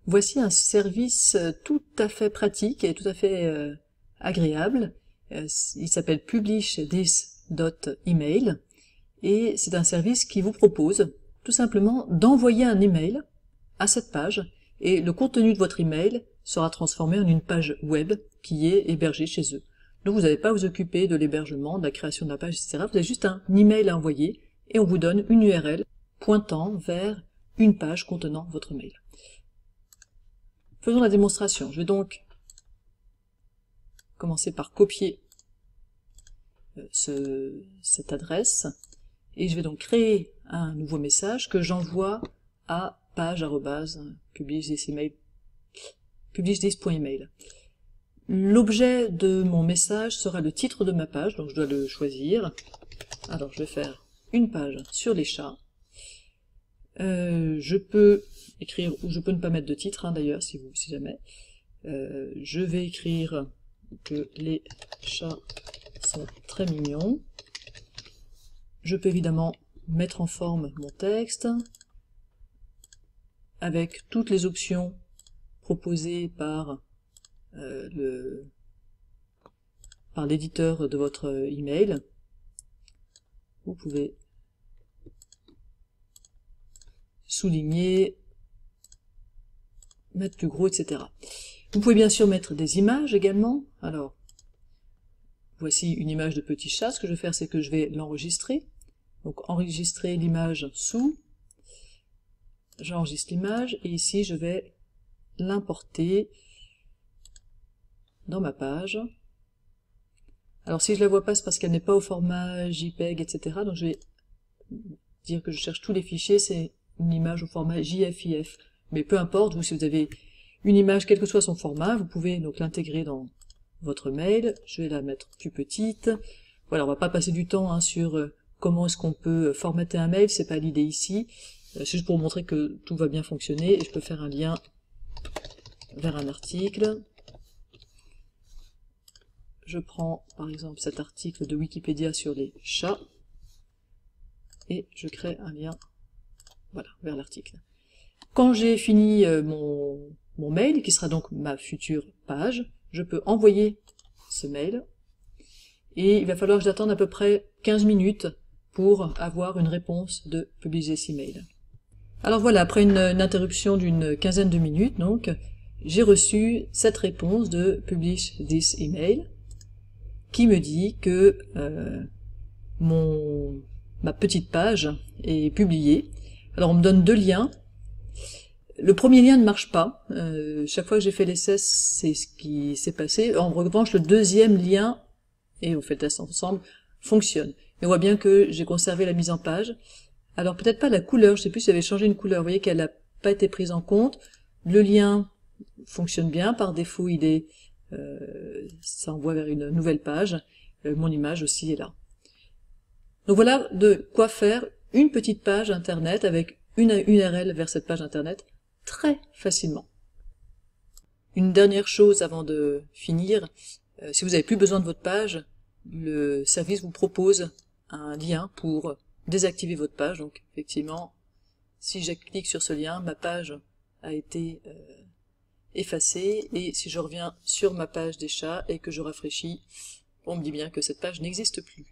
Voici un service tout à fait pratique et tout à fait agréable. Il s'appelle publishthis.email et c'est un service qui vous propose tout simplement d'envoyer un email à cette page et le contenu de votre email sera transformé en une page web qui est hébergée chez eux. Donc vous n'avez pas à vous occuper de l'hébergement, de la création de la page, etc. Vous avez juste un email à envoyer et on vous donne une URL pointant vers une page contenant votre mail. Faisons la démonstration. Je vais donc commencer par copier cette adresse et je vais donc créer un nouveau message que j'envoie à page@publishthis.email. L'objet de mon message sera le titre de ma page, donc je dois le choisir. Alors je vais faire une page sur les chats. Je peux écrire, ou je peux ne pas mettre de titre d'ailleurs, si jamais. Je vais écrire que les chats sont très mignons. Je peux évidemment mettre en forme mon texte avec toutes les options proposées par l'éditeur de votre email. Vous pouvez souligner, mettre plus gros, etc. Vous pouvez bien sûr mettre des images également. Alors, voici une image de petit chat. Ce que je vais faire, c'est que je vais l'enregistrer. Donc, enregistrer l'image sous. J'enregistre l'image et ici, je vais l'importer dans ma page. Alors, si je la vois pas, c'est parce qu'elle n'est pas au format JPEG, etc. Donc, je vais dire que je cherche tous les fichiers. C'est une image au format JFIF. Mais peu importe, vous, si vous avez une image, quel que soit son format, vous pouvez donc l'intégrer dans votre mail. Je vais la mettre plus petite. Voilà, on va pas passer du temps sur comment est-ce qu'on peut formater un mail, c'est pas l'idée ici. C'est juste pour montrer que tout va bien fonctionner, et je peux faire un lien vers un article. Je prends par exemple cet article de Wikipédia sur les chats, et je crée un lien, voilà, vers l'article. Quand j'ai fini mon mail, qui sera donc ma future page, je peux envoyer ce mail, et il va falloir que j'attende à peu près 15 minutes pour avoir une réponse de PublishThis.email. Alors voilà, après une interruption d'une quinzaine de minutes, donc, j'ai reçu cette réponse de PublishThis.email qui me dit que ma petite page est publiée. Alors on me donne deux liens. Le premier lien ne marche pas. Chaque fois que j'ai fait l'essai, c'est ce qui s'est passé. En revanche, le deuxième lien, et on fait le test ensemble, fonctionne. Et on voit bien que j'ai conservé la mise en page. Alors peut-être pas la couleur, je sais plus si j'avais changé une couleur. Vous voyez qu'elle n'a pas été prise en compte. Le lien fonctionne bien. Par défaut, il est, ça envoie vers une nouvelle page. Mon image aussi est là. Donc voilà de quoi faire une petite page internet avec une URL vers cette page internet très facilement. Une dernière chose avant de finir, si vous n'avez plus besoin de votre page, le service vous propose un lien pour désactiver votre page. Donc effectivement, si je clique sur ce lien, ma page a été effacée, et si je reviens sur ma page des chats et que je rafraîchis, on me dit bien que cette page n'existe plus.